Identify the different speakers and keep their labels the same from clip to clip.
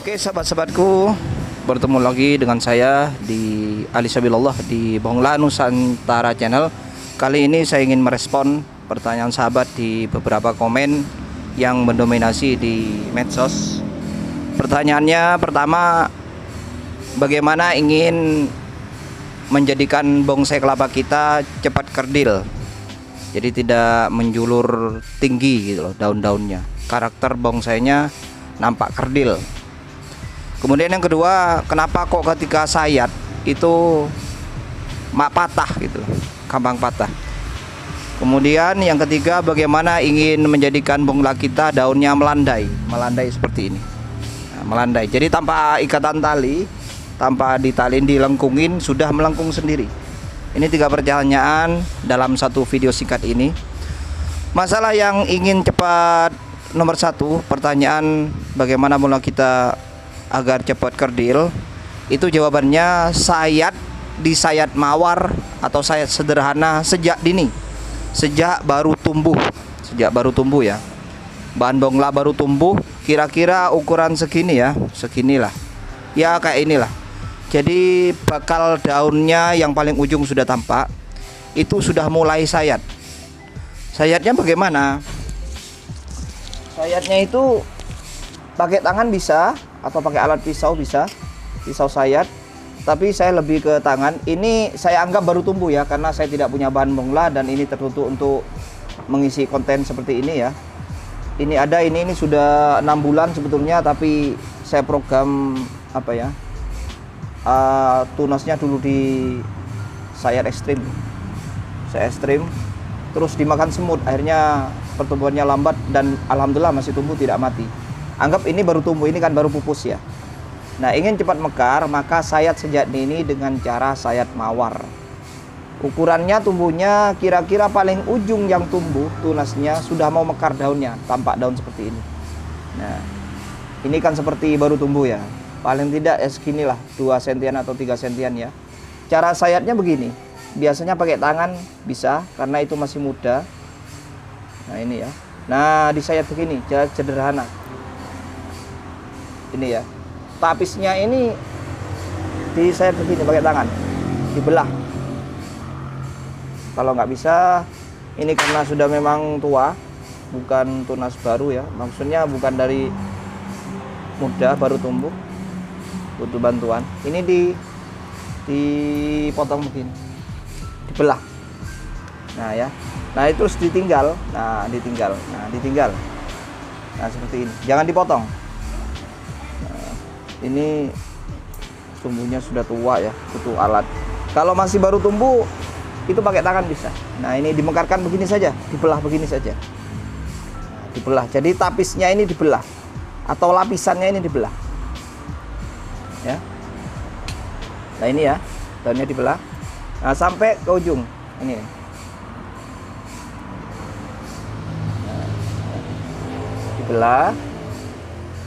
Speaker 1: Oke sahabat-sahabatku, bertemu lagi dengan saya di Ali Sabilullah di Bongla Nusantara Channel. Kali ini saya ingin merespon pertanyaan sahabat di beberapa komen yang mendominasi di medsos. Pertanyaannya pertama, bagaimana ingin menjadikan bonsai kelapa kita cepat kerdil, jadi tidak menjulur tinggi gitu loh daun-daunnya, karakter bonsainya nampak kerdil. Kemudian yang kedua, kenapa kok ketika sayat itu patah gitu loh, gampang patah. Kemudian yang ketiga, bagaimana ingin menjadikan bongla kita daunnya melandai seperti ini. Nah, melandai, jadi tanpa ikatan tali, tanpa ditalin, dilengkungin, sudah melengkung sendiri. Ini 3 pertanyaan dalam satu video singkat ini. Masalah yang ingin cepat, nomor 1, pertanyaan bagaimana bongla kita agar cepat kerdil, itu jawabannya disayat mawar atau sayat sederhana sejak dini, sejak baru tumbuh ya. Bahan bongla baru tumbuh, kira-kira ukuran segini ya, seginilah ya, kayak inilah. Jadi bakal daunnya yang paling ujung sudah tampak, itu sudah mulai sayat. Sayatnya bagaimana? Sayatnya itu pakai tangan bisa, atau pakai alat pisau bisa, pisau sayat. Tapi saya lebih ke tangan. Ini saya anggap baru tumbuh ya, karena saya tidak punya bahan bongla dan ini tertutup untuk mengisi konten seperti ini ya. Ini ada, ini sudah 6 bulan sebetulnya, tapi saya program apa ya, tunasnya dulu di sayat ekstrim, saya ekstrim, terus dimakan semut, akhirnya pertumbuhannya lambat dan alhamdulillah masih tumbuh, tidak mati. Anggap ini baru tumbuh, ini kan baru pupus ya. Nah, ingin cepat mekar, maka sayat sejak dini dengan cara sayat mawar. Ukurannya tumbuhnya kira-kira paling ujung yang tumbuh tunasnya sudah mau mekar daunnya, tampak daun seperti ini. Nah, ini kan seperti baru tumbuh ya. Paling tidak seginilah, 2 sentian atau 3 sentian ya. Cara sayatnya begini. Biasanya pakai tangan bisa, karena itu masih muda. Nah, ini ya. Nah, disayat begini, cara sederhana. Ini ya, tapisnya ini disayat begini pakai tangan, dibelah. Kalau nggak bisa, ini karena sudah memang tua, bukan tunas baru ya, maksudnya bukan dari muda baru tumbuh, butuh bantuan. Ini dipotong begini, dibelah. Nah ya, nah itu terus ditinggal, nah ditinggal. Nah seperti ini, jangan dipotong. Ini tumbuhnya sudah tua ya, butuh alat. Kalau masih baru tumbuh, itu pakai tangan bisa. Nah ini dimekarkan begini saja, dibelah begini saja. Nah, dibelah, jadi tapisnya ini dibelah, atau lapisannya ini dibelah ya. Nah ini ya, daunnya dibelah. Nah sampai ke ujung ini. Nah, dibelah.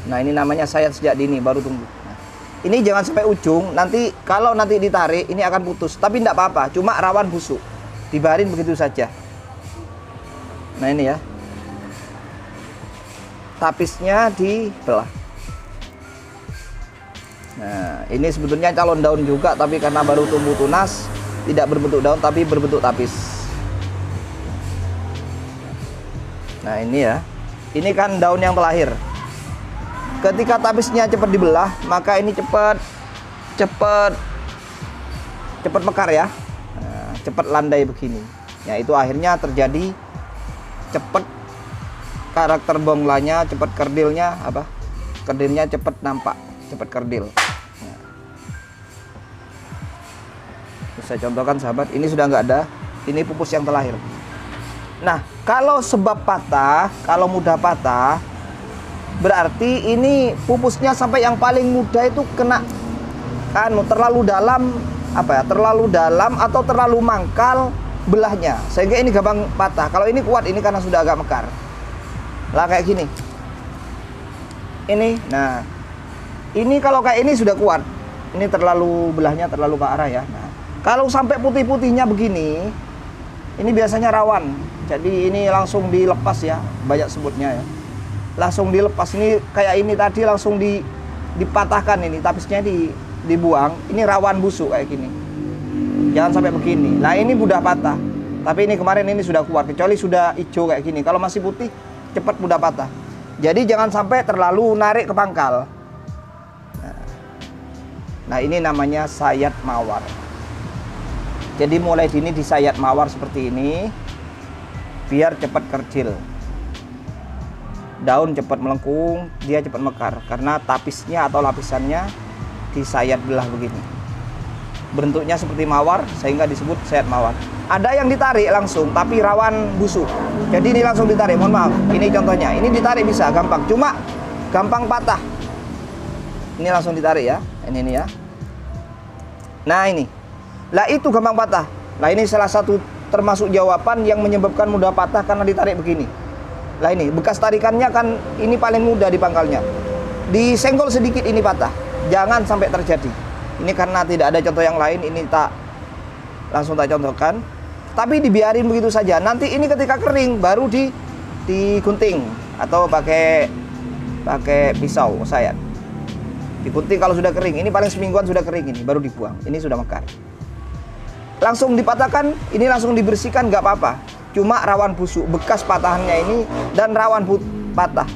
Speaker 1: Nah ini namanya sayat sejak dini, baru tumbuh. Nah, ini jangan sampai ujung, nanti kalau nanti ditarik ini akan putus. Tapi tidak apa-apa, cuma rawan busuk, dibarin begitu saja. Nah ini ya, tapisnya dibelah. Nah ini sebetulnya calon daun juga, tapi karena baru tumbuh tunas, tidak berbentuk daun tapi berbentuk tapis. Nah ini ya, ini kan daun yang terlahir. Ketika tapisnya cepat dibelah, maka ini cepat mekar ya. Nah, cepat landai begini. Ya itu akhirnya terjadi cepat karakter bonglanya, cepat kerdilnya apa? Kerdilnya cepat nampak, cepat kerdil. Nah. Saya contohkan sahabat, ini sudah nggak ada, ini pupus yang terlahir. Nah, kalau sebab patah, kalau mudah patah, berarti ini pupusnya sampai yang paling muda itu kena terlalu dalam, apa ya, terlalu dalam atau terlalu mangkal belahnya, sehingga ini gampang patah. Kalau ini kuat, ini karena sudah agak mekar lah kayak gini. Ini, nah ini kalau kayak ini sudah kuat, ini terlalu belahnya terlalu ke arah ya. Nah, kalau sampai putih-putihnya begini, ini biasanya rawan. Jadi ini langsung dilepas ya, banyak sebutnya ya. Langsung dilepas, ini kayak ini tadi langsung dipatahkan ini, tapisnya dibuang, ini rawan busuk kayak gini. Jangan sampai begini. Nah ini mudah patah. Tapi ini kemarin ini sudah keluar, kecuali sudah hijau kayak gini. Kalau masih putih cepat mudah patah. Jadi jangan sampai terlalu narik ke pangkal. Nah ini namanya sayat mawar. Jadi mulai dini disayat mawar seperti ini, biar cepat kerdil. Daun cepat melengkung, dia cepat mekar karena tapisnya atau lapisannya disayat belah begini. Bentuknya seperti mawar sehingga disebut sayat mawar. Ada yang ditarik langsung tapi rawan busuk. Jadi ini langsung ditarik, mohon maaf. Ini contohnya, ini ditarik bisa gampang, cuma gampang patah. Ini langsung ditarik ya, ini ya. Nah ini, lah itu gampang patah. Nah ini salah satu termasuk jawaban yang menyebabkan mudah patah karena ditarik begini. Lah ini bekas tarikannya kan ini paling mudah di pangkalnya. Disenggol sedikit ini patah. Jangan sampai terjadi. Ini karena tidak ada contoh yang lain, ini langsung tak contohkan. Tapi dibiarin begitu saja. Nanti ini ketika kering baru digunting atau pakai pisau sayat. Digunting kalau sudah kering. Ini paling semingguan sudah kering ini baru dibuang. Ini sudah mekar. Langsung dipatahkan, ini langsung dibersihkan nggak apa-apa. Cuma rawan busuk, bekas patahannya ini dan rawan patah.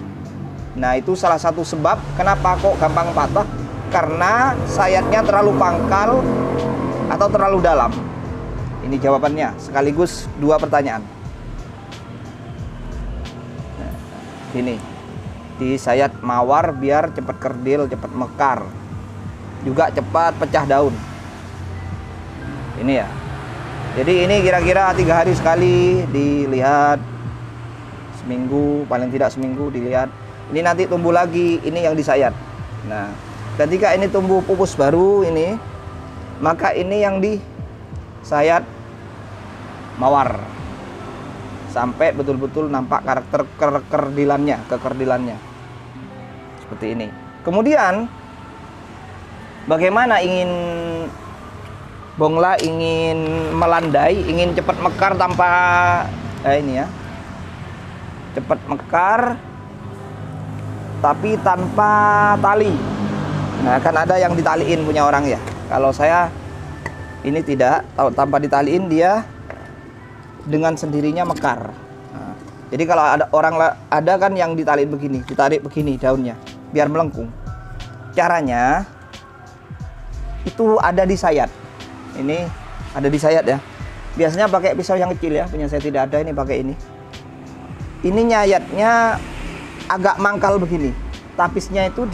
Speaker 1: Nah itu salah satu sebab kenapa kok gampang patah, karena sayatnya terlalu pangkal atau terlalu dalam. Ini jawabannya, sekaligus dua pertanyaan. Nah, ini di sayat mawar biar cepat kerdil, cepat mekar, juga cepat pecah daun. Ini ya. Jadi ini kira-kira 3 hari sekali dilihat, seminggu paling tidak seminggu dilihat. Ini nanti tumbuh lagi, ini yang disayat. Nah ketika ini tumbuh pupus baru ini, maka ini yang disayat mawar sampai betul-betul nampak karakter kekerdilannya seperti ini. Kemudian bagaimana bongla ingin melandai, ingin cepat mekar tanpa ini ya, cepat mekar tapi tanpa tali. Nah kan ada yang ditaliin punya orang ya. Kalau saya ini tidak, tanpa ditaliin dia dengan sendirinya mekar. Nah, jadi kalau ada kan yang ditaliin begini, ditarik begini daunnya biar melengkung. Caranya itu ada di sayat. Ini ada di sayat ya. Biasanya pakai pisau yang kecil ya, punya saya tidak ada, ini pakai ini. Ini nyayatnya agak mangkal begini. Tapisnya itu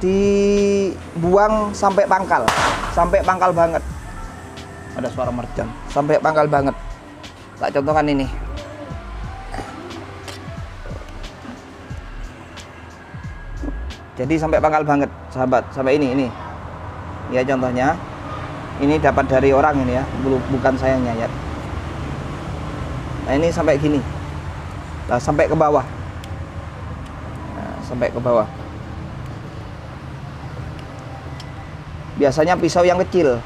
Speaker 1: dibuang sampai pangkal banget. Ada suara mercon. Sampai pangkal banget. Tak contohkan ini. Jadi sampai pangkal banget, sahabat. Sampai ini. Ya contohnya. Ini dapat dari orang ini ya, bukan saya nyayat. Nah ini sampai gini. Nah, sampai ke bawah. Nah, sampai ke bawah. Biasanya pisau yang kecil.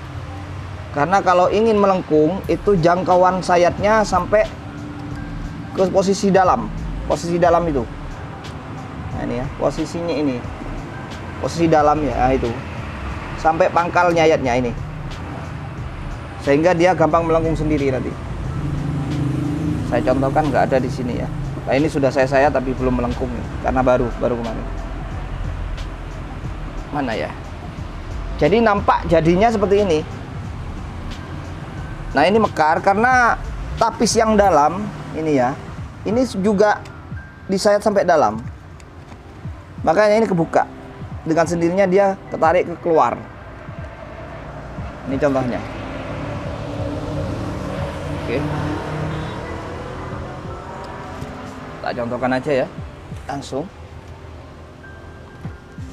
Speaker 1: Karena kalau ingin melengkung itu jangkauan sayatnya sampai ke posisi dalam. Posisi dalam itu. Nah ini ya, posisinya ini. Posisi dalam ya, itu. Sampai pangkal nyayatnya ini. Sehingga dia gampang melengkung sendiri nanti. Saya contohkan nggak ada di sini ya. Nah ini sudah saya tapi belum melengkung ya, karena baru kemarin. Mana ya? Jadi nampak jadinya seperti ini. Nah ini mekar karena tapis yang dalam ini ya. Ini juga disayat sampai dalam. Makanya ini kebuka. Dengan sendirinya dia ketarik keluar. Ini contohnya. Oke. Tak contohkan aja ya. Langsung.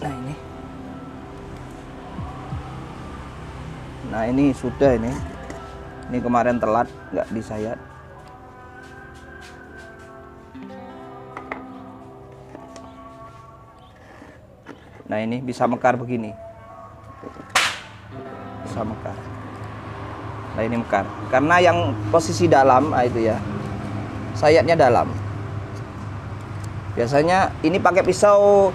Speaker 1: Nah ini. Nah ini sudah ini. Ini kemarin telat, nggak disayat. Nah ini bisa mekar begini. Bisa mekar. Nah ini mekar. Karena yang posisi dalam, itu ya. Sayatnya dalam. Biasanya ini pakai pisau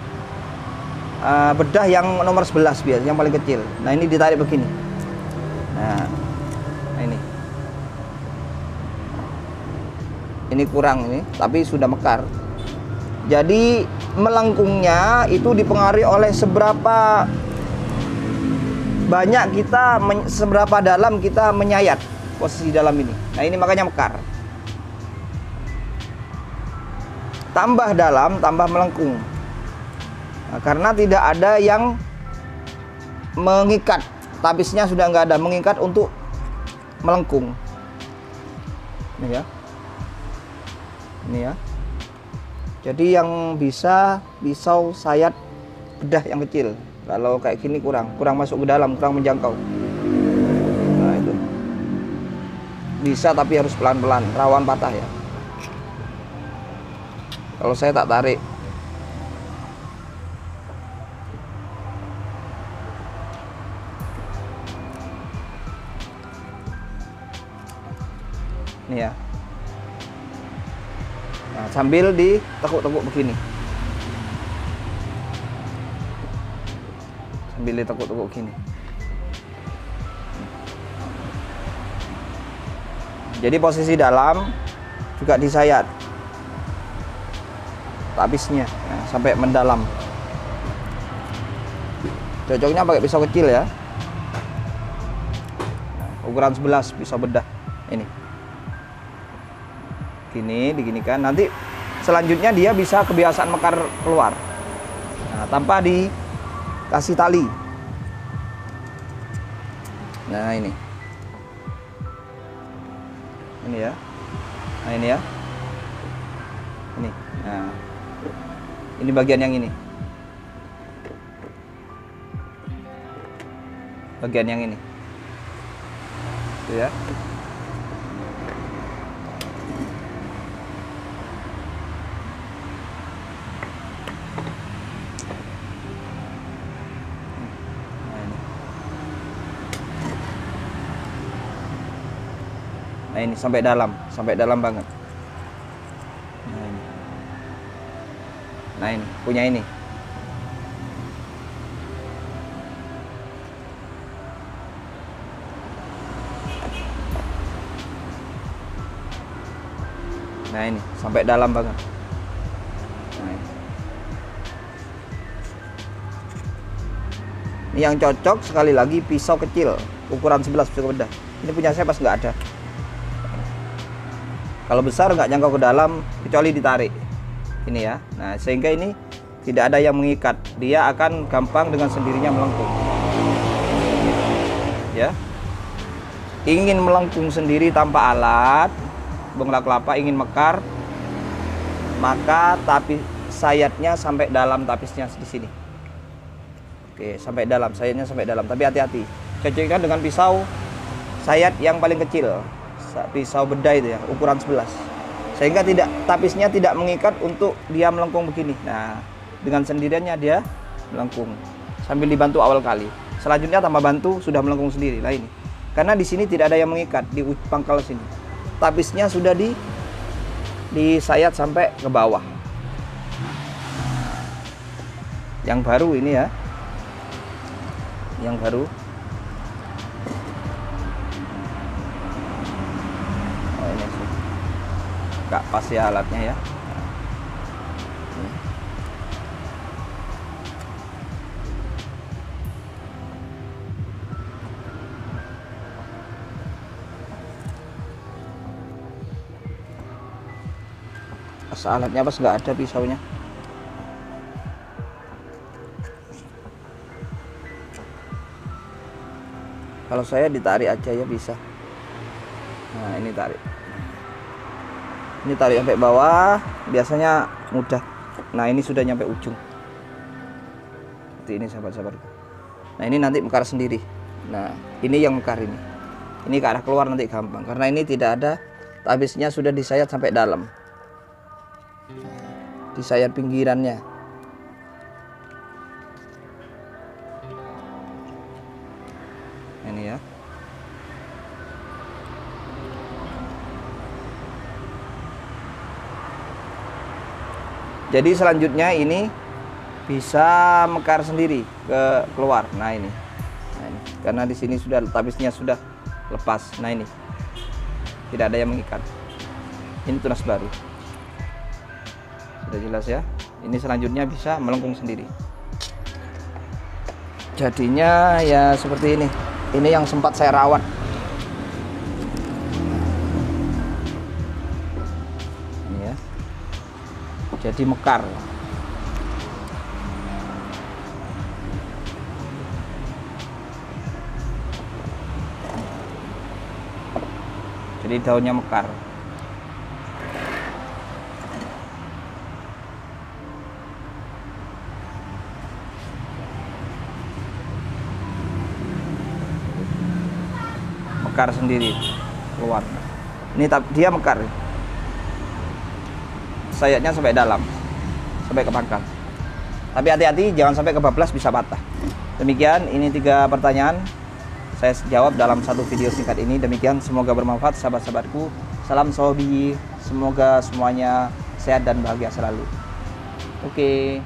Speaker 1: bedah yang nomor 11 biasa, yang paling kecil. Nah ini ditarik begini. Nah ini kurang ini, tapi sudah mekar. Jadi melengkungnya itu dipengaruhi oleh seberapa banyak kita, seberapa dalam kita menyayat posisi dalam ini. Nah ini makanya mekar. Tambah dalam, tambah melengkung. Nah, karena tidak ada yang mengikat, tapisnya sudah nggak ada mengikat untuk melengkung. Ini ya. Ini ya. Jadi yang bisa pisau sayat bedah yang kecil. Kalau kayak gini kurang masuk ke dalam, kurang menjangkau. Nah itu bisa, tapi harus pelan-pelan, rawan patah ya. Kalau saya tak tarik. Ini ya. Nah, sambil ditekuk-tekuk begini. Sambil ditekuk-tekuk begini. Jadi posisi dalam juga disayat tapisnya, nah, sampai mendalam. Cocoknya pakai pisau kecil ya. Nah, ukuran 11 pisau bedah ini. Gini, diginikan. Nanti selanjutnya dia bisa kebiasaan mekar keluar. Nah, tanpa dikasih tali. Nah, ini. Ini ya. Nah, ini ya. Ini. Nah. Ini bagian yang ini. Bagian yang ini. Itu ya. Nah ini sampai dalam banget. Nah ini punya ini. Nah ini sampai dalam banget. Nah, ini yang cocok sekali lagi pisau kecil ukuran 11 pisau bedah. Ini punya saya pas nggak ada. Kalau besar nggak jangkau ke dalam kecuali ditarik. Ini ya. Nah, sehingga ini tidak ada yang mengikat. Dia akan gampang dengan sendirinya melengkung. Ya. Ingin melengkung sendiri tanpa alat, bongkar kelapa ingin mekar, maka tapi sayatnya sampai dalam tapisnya di sini. Oke, sampai dalam, sayatnya sampai dalam, tapi hati-hati. Cocokkan dengan pisau sayat yang paling kecil. Pisau bedah itu ya, ukuran 11. Sehingga tapisnya tidak mengikat untuk dia melengkung begini. Nah, dengan sendiriannya dia melengkung sambil dibantu awal kali. Selanjutnya tambah bantu sudah melengkung sendiri. Nah ini. Karena di sini tidak ada yang mengikat di pangkal sini. Tapisnya sudah disayat sampai ke bawah. Yang baru ini ya. Yang baru. Gak pas ya alatnya ya. Pas alatnya pas nggak ada pisaunya. Kalau saya ditarik aja ya bisa. Nah ini tarik. Ini tarik sampai bawah, biasanya mudah. Nah ini sudah nyampe ujung. Seperti ini sahabat-sahabat. Nah ini nanti mekar sendiri. Nah ini yang mekar ini. Ini ke arah keluar nanti gampang. Karena ini tidak ada, tapisnya sudah disayat sampai dalam. Disayat pinggirannya. Ini ya. Jadi selanjutnya ini bisa mekar sendiri keluar. Nah ini karena di sini sudah tapisnya sudah lepas. Nah ini tidak ada yang mengikat. Ini tunas baru, sudah jelas ya. Ini selanjutnya bisa melengkung sendiri. Jadinya ya seperti ini. Ini yang sempat saya rawat. Ini ya, jadi mekar. Jadi daunnya mekar. Mekar sendiri keluar. Ini dia mekar. Sayapnya sampai dalam, sampai ke pangkal. Tapi hati-hati jangan sampai kebablas, bisa patah. Demikian, ini 3 pertanyaan saya jawab dalam satu video singkat ini. Demikian, semoga bermanfaat sahabat-sahabatku. Salam sobi, semoga semuanya sehat dan bahagia selalu. Oke.